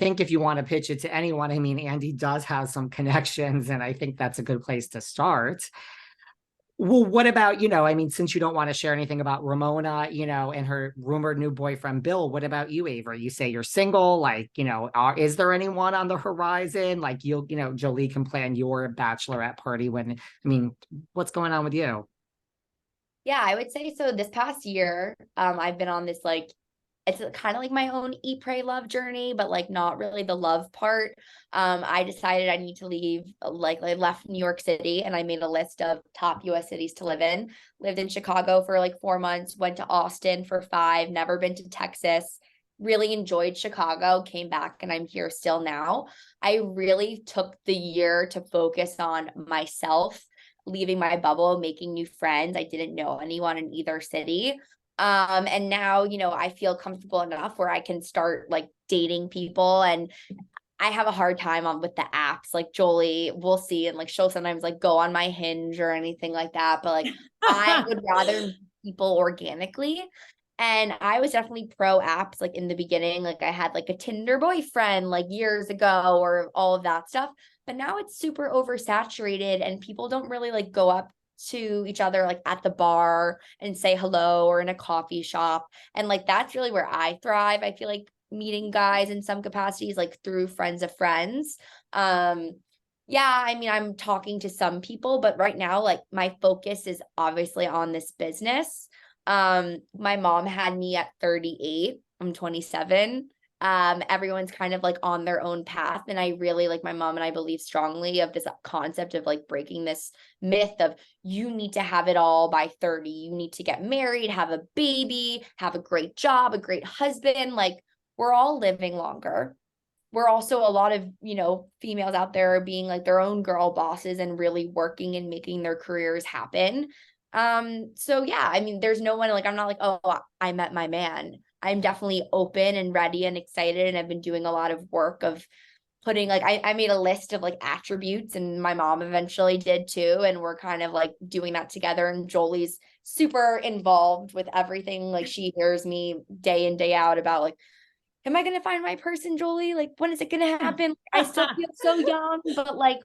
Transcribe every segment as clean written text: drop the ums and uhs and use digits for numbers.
think if you want to pitch it to anyone, I mean, Andy does have some connections, and I think that's a good place to start. Well, what about, I mean, since you don't want to share anything about Ramona, and her rumored new boyfriend, Bill, what about you, Avery? You say you're single, like, is there anyone on the horizon? Like Jolie can plan your bachelorette party I mean, what's going on with you? Yeah, I would say so. This past year, I've been on this like it's kind of like my own eat, pray, love journey, but like not really the love part. I decided I need to leave. Like I left New York City and I made a list of top US cities to live in. Lived in Chicago for like 4 months, went to Austin for 5, never been to Texas. Really enjoyed Chicago, came back and I'm here still now. I really took the year to focus on myself, leaving my bubble, making new friends. I didn't know anyone in either city. And now, I feel comfortable enough where I can start like dating people, and I have a hard time with the apps. Like Jolie, we'll see, and like she'll sometimes like go on my Hinge or anything like that. But like I would rather meet people organically. And I was definitely pro apps like in the beginning. Like I had like a Tinder boyfriend like years ago or all of that stuff. But now it's super oversaturated and people don't really like go up to each other like at the bar and say hello or in a coffee shop. And like that's really where I thrive. I feel like meeting guys in some capacities like through friends of friends. Yeah, I mean, I'm talking to some people, but right now like my focus is obviously on this business. My mom had me at 38. I'm 27. Everyone's kind of like on their own path. And I really like my mom and I believe strongly of this concept of like breaking this myth of you need to have it all by 30. You need to get married, have a baby, have a great job, a great husband. Like we're all living longer. We're also a lot of, females out there being like their own girl bosses and really working and making their careers happen. So yeah, I mean, there's no one like, I'm not like, oh, I met my man. I'm definitely open and ready and excited. And I've been doing a lot of work of putting like, I made a list of like attributes and my mom eventually did too. And we're kind of like doing that together. And Jolie's super involved with everything. Like she hears me day in, day out about like, am I going to find my person, Jolie? Like, when is it going to happen? I still feel so young, but like,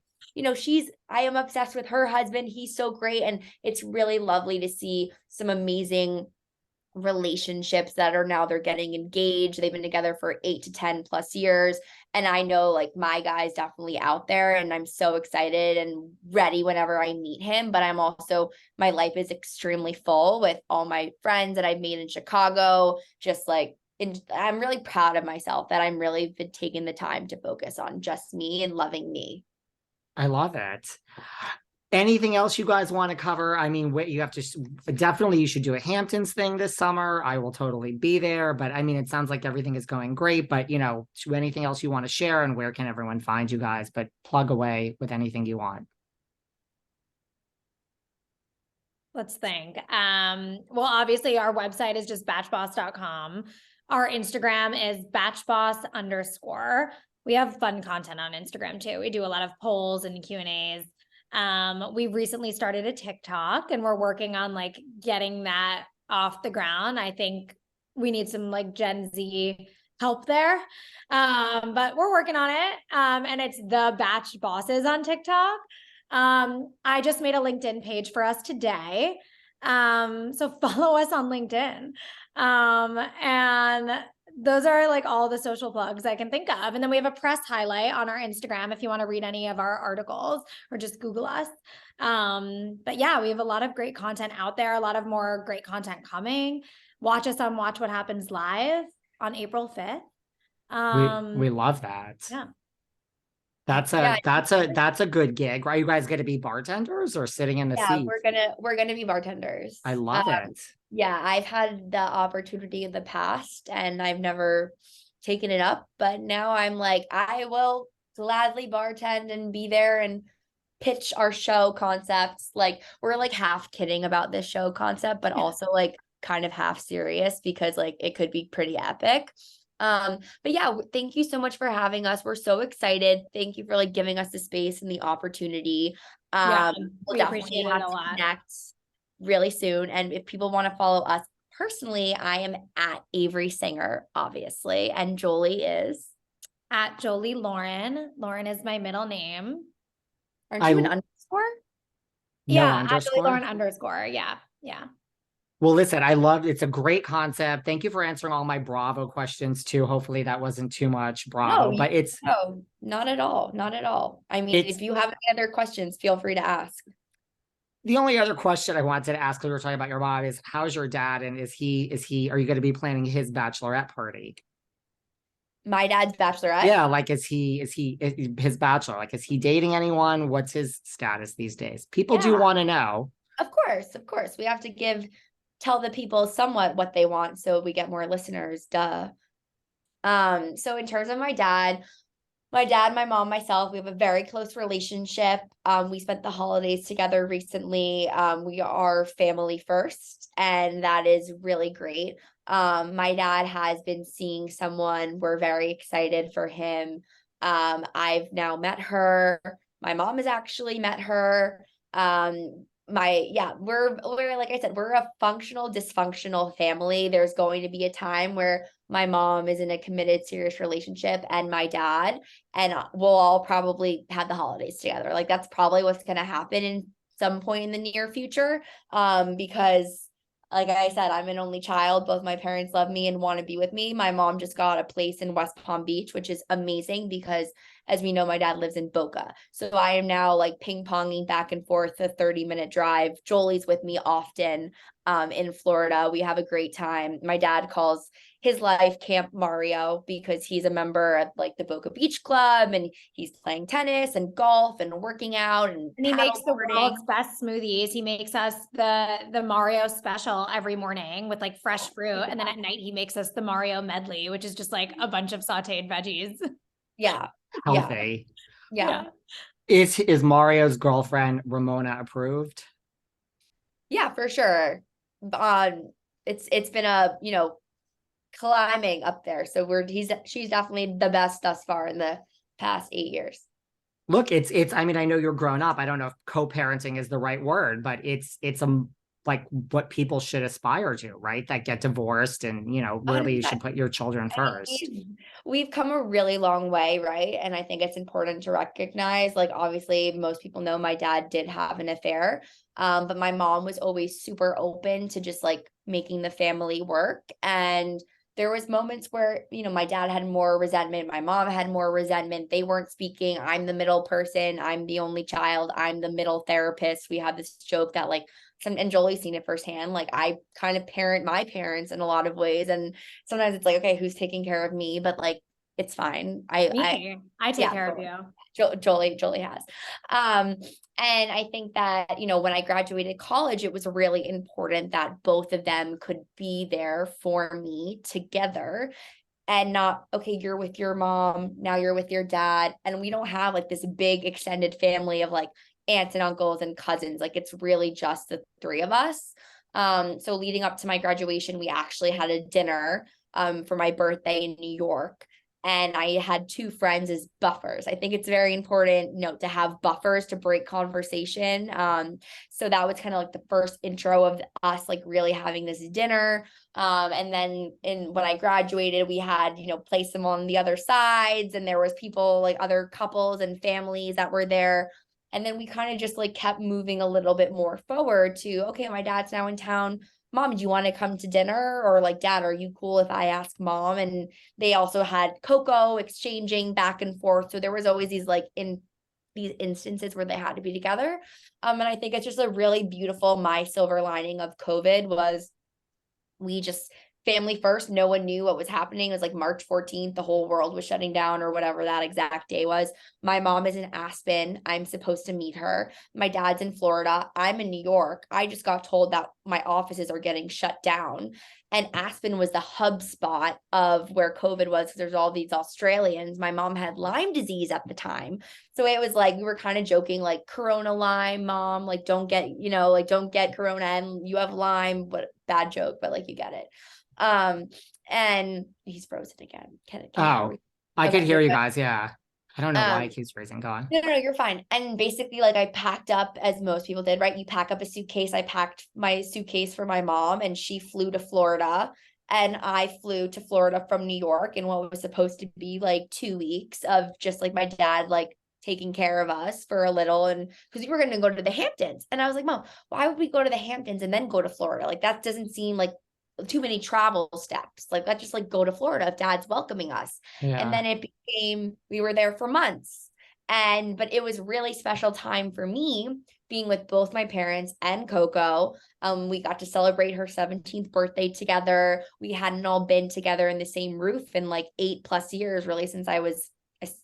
I am obsessed with her husband. He's so great. And it's really lovely to see some amazing relationships that are now they're getting engaged. They've been together for 8 to 10 plus years. And I know like my guy's definitely out there and I'm so excited and ready whenever I meet him. But I'm also, my life is extremely full with all my friends that I've made in Chicago, just like, and I'm really proud of myself that I'm really been taking the time to focus on just me and loving me. I love it. Anything else you guys want to cover? I mean, you have to definitely you should do a Hamptons thing this summer. I will totally be there. But I mean, it sounds like everything is going great. But anything else you want to share, and where can everyone find you guys? But plug away with anything you want. Let's think. Well, obviously our website is just batchboss.com. Our Instagram is batchboss_. We have fun content on Instagram too. We do a lot of polls and Q&As. We recently started a TikTok and we're working on like getting that off the ground. I think we need some like Gen Z help there. But we're working on it. And it's the Batch Bosses on TikTok. I just made a LinkedIn page for us today. So follow us on LinkedIn. And those are like all the social plugs I can think of. And then we have a press highlight on our Instagram if you want to read any of our articles or just Google us. But yeah, we have a lot of great content out there, a lot of more great content coming. Watch us on Watch What Happens Live on April 5th. We love that. Yeah. That's a good gig, right? You guys going to be bartenders or sitting in the seat? We're gonna be bartenders. I love it. Yeah, I've had the opportunity in the past and I've never taken it up, but now I'm like, I will gladly bartend and be there and pitch our show concepts. Like we're like half kidding about this show concept, but also like kind of half serious because like it could be pretty epic. But yeah, thank you so much for having us. We're so excited. Thank you for like giving us the space and the opportunity. We'll definitely have to connect really soon. And if people want to follow us personally, I am at Avery Singer, obviously, and Jolie is At Jolie Lauren. Lauren is my middle name. Aren't I you an underscore? no Yeah, at Jolie underscore. Lauren underscore. Yeah. Well, listen, I love it's a great concept. Thank you for answering all my Bravo questions too. Hopefully that wasn't too much Bravo, No, but no, not at all. Not at all. I mean, it's if you have any other questions, feel free to ask. the only other question I wanted to ask because we were talking about your mom is how's your dad and are you going to be planning his bachelorette party? My dad's bachelorette. Yeah, like is his bachelor? Like is he dating anyone? What's his status these days? People do Yeah. want to know. Of course. We have to tell the people somewhat what they want so we get more listeners. Duh. So in terms of my dad, my mom, myself, we have a very close relationship. We spent the holidays together recently. We are family first, and that is really great. My dad has been seeing someone. We're very excited for him. I've now met her. My mom has actually met her. We're like I said, we're a functional, dysfunctional family. There's going to be a time where my mom is in a committed, serious relationship, and my dad, and we'll all probably have the holidays together. Like that's probably what's going to happen in some point in the near future. Because like I said, I'm an only child. Both my parents love me and want to be with me. My mom just got a place in West Palm Beach, which is amazing because as we know, my dad lives in Boca. So I am now like ping ponging back and forth a 30-minute drive. Jolie's with me often in Florida. We have a great time. My dad calls his life Camp Mario because he's a member of like the Boca Beach Club and he's playing tennis and golf and working out and he makes the paddleboarding. world's best smoothies. He makes us the Mario special every morning with like fresh fruit. And then at night he makes us the Mario medley, which is just like a bunch of sauteed veggies. Yeah. Healthy. Yeah. Is Mario's girlfriend Ramona approved? Yeah, for sure. It's been a, climbing up there. So she's definitely the best thus far in the past 8 years. Look, I mean, I know you're grown up. I don't know if co-parenting is the right word, but it's like what people should aspire to, right? That get divorced and, really you should put your children first. We've come a really long way, right? And I think it's important to recognize, like, obviously most people know my dad did have an affair. But my mom was always super open to just like making the family work. And there was moments where, my dad had more resentment. My mom had more resentment. They weren't speaking. I'm the middle person. I'm the only child. I'm the middle therapist. We have this joke that like, and Jolie's seen it firsthand. Like I kind of parent my parents in a lot of ways. And sometimes it's like, okay, who's taking care of me? But like, it's fine. I take care of you. Jolie has. And I think that, when I graduated college, it was really important that both of them could be there for me together and not, okay, you're with your mom, now you're with your dad. And we don't have like this big extended family of like aunts and uncles and cousins. Like it's really just the three of us. So leading up to my graduation, we actually had a dinner for my birthday in New York. And I had two friends as buffers. I think it's very important, to have buffers to break conversation. So that was kind of like the first intro of us like really having this dinner. And then when I graduated, we had, placed them on the other sides, and there was people like other couples and families that were there. And then we kind of just like kept moving a little bit more forward to, okay, my dad's now in town. Mom, do you want to come to dinner? Or like, Dad, are you cool if I ask Mom? And they also had cocoa exchanging back and forth. So there was always these instances where they had to be together. And I think it's just a really beautiful, my silver lining of COVID was we just family first. No one knew what was happening. It was like March 14th. The whole world was shutting down or whatever that exact day was. My mom is in Aspen. I'm supposed to meet her. My dad's in Florida. I'm in New York. I just got told that my offices are getting shut down. And Aspen was the hub spot of where COVID was. There's all these Australians. My mom had Lyme disease at the time. So it was like, we were kind of joking, like Corona Lyme, Mom, like don't get Corona and you have Lyme. What bad joke, but like you get it. And he's frozen again. I could hear you guys. Yeah. I don't know why it keeps freezing. Go on. No, you're fine. And basically, like I packed up as most people did, right? You pack up a suitcase. I packed my suitcase for my mom, and she flew to Florida. And I flew to Florida from New York in what was supposed to be like 2 weeks of just like my dad, like taking care of us for a little. And because we were going to go to the Hamptons. And I was like, Mom, why would we go to the Hamptons and then go to Florida? Like that doesn't seem like too many travel steps. Like let's just like go to Florida if dad's welcoming us. And Yeah. then it became, we were there for months. But it was really special time for me being with both my parents and Coco. We got to celebrate her 17th birthday together. We hadn't all been together in the same roof in like 8+ years, really, since I was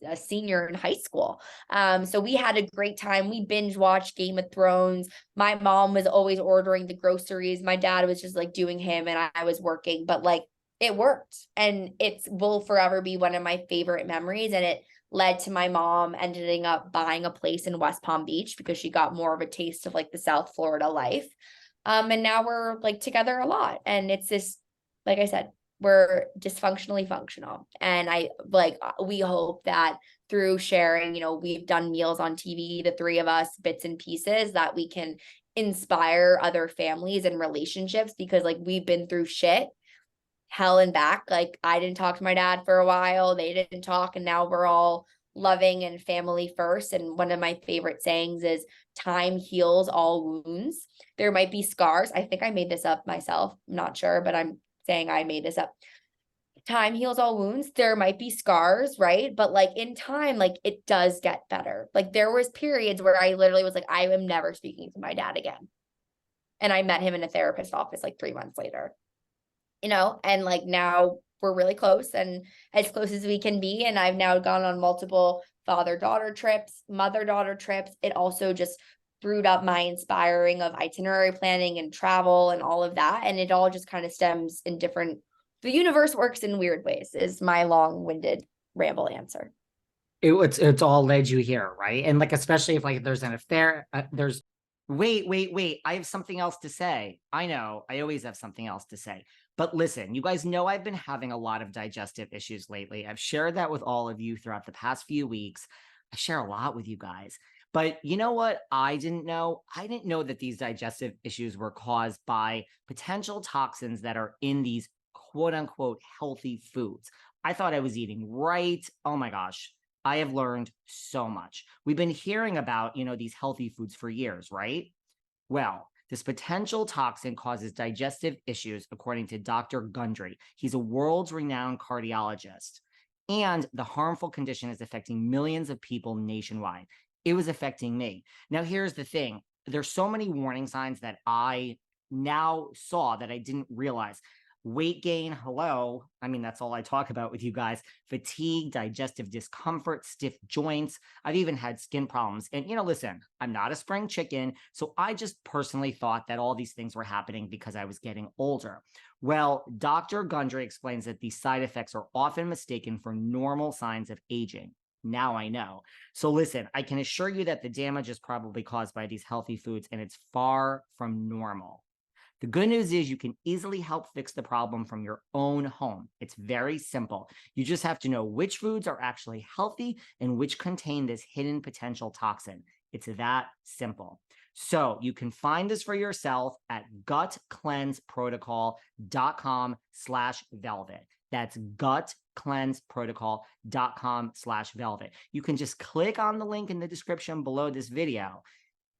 a senior in high school. So we had a great time. We binge watched Game of Thrones. My mom was always ordering the groceries. My dad was just like doing him and I was working, but like it worked. And it will forever be one of my favorite memories. And it led to my mom ending up buying a place in West Palm Beach because she got more of a taste of like the South Florida life. And now we're like together a lot. And it's this, like I said, we're dysfunctionally functional. And we hope that through sharing, we've done meals on TV, the three of us, bits and pieces, that we can inspire other families and relationships, because like we've been through shit, hell and back. Like I didn't talk to my dad for a while, they didn't talk, and now we're all loving and family first. And one of my favorite sayings is time heals all wounds. There might be scars. I think I made this up myself. I'm not sure, but I'm saying I made this up. Time heals all wounds. There might be scars, right? But like in time, like it does get better. Like there was periods where I literally was like, I am never speaking to my dad again. And I met him in a therapist's office like 3 months later. And like now we're really close, and as close as we can be. And I've now gone on multiple father-daughter trips, mother-daughter trips. It also just brewed up my inspiring of itinerary planning and travel and all of that. And it all just kind of stems in the universe works in weird ways, is my long-winded ramble answer. It's all led you here, right? And like, especially if like there's an affair, wait, I have something else to say. I know, I always have something else to say. But listen, you guys know I've been having a lot of digestive issues lately. I've shared that with all of you throughout the past few weeks. I share a lot with you guys. But you know what I didn't know? I didn't know that these digestive issues were caused by potential toxins that are in these quote unquote healthy foods. I thought I was eating right. Oh my gosh. I have learned so much. We've been hearing about, these healthy foods for years, right? Well, this potential toxin causes digestive issues, according to Dr. Gundry. He's a world's renowned cardiologist. And the harmful condition is affecting millions of people nationwide. It was affecting me. Now, here's the thing. There's so many warning signs that I now saw that I didn't realize. Weight gain, hello. I mean, that's all I talk about with you guys. Fatigue, digestive discomfort, stiff joints. I've even had skin problems. And, listen, I'm not a spring chicken. So I just personally thought that all these things were happening because I was getting older. Well, Dr. Gundry explains that these side effects are often mistaken for normal signs of aging. Now I know. So listen, I can assure you that the damage is probably caused by these healthy foods, and it's far from normal. The good news is you can easily help fix the problem from your own home. It's very simple. You just have to know which foods are actually healthy and which contain this hidden potential toxin. It's that simple. So you can find this for yourself at gutcleanseprotocol.com/velvet. That's gutcleanseprotocol.com/velvet. You can just click on the link in the description below this video.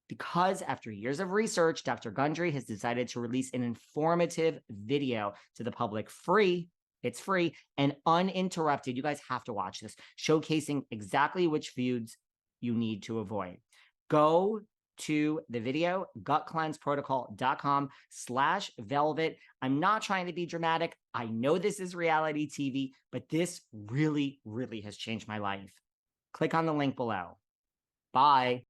Because after years of research, Dr. Gundry has decided to release an informative video to the public free. It's free and uninterrupted. You guys have to watch this, showcasing exactly which foods you need to avoid. Go to the video, gutcleanseprotocol.com/velvet. I'm not trying to be dramatic. I know this is reality TV, but this really, really has changed my life. Click on the link below. Bye.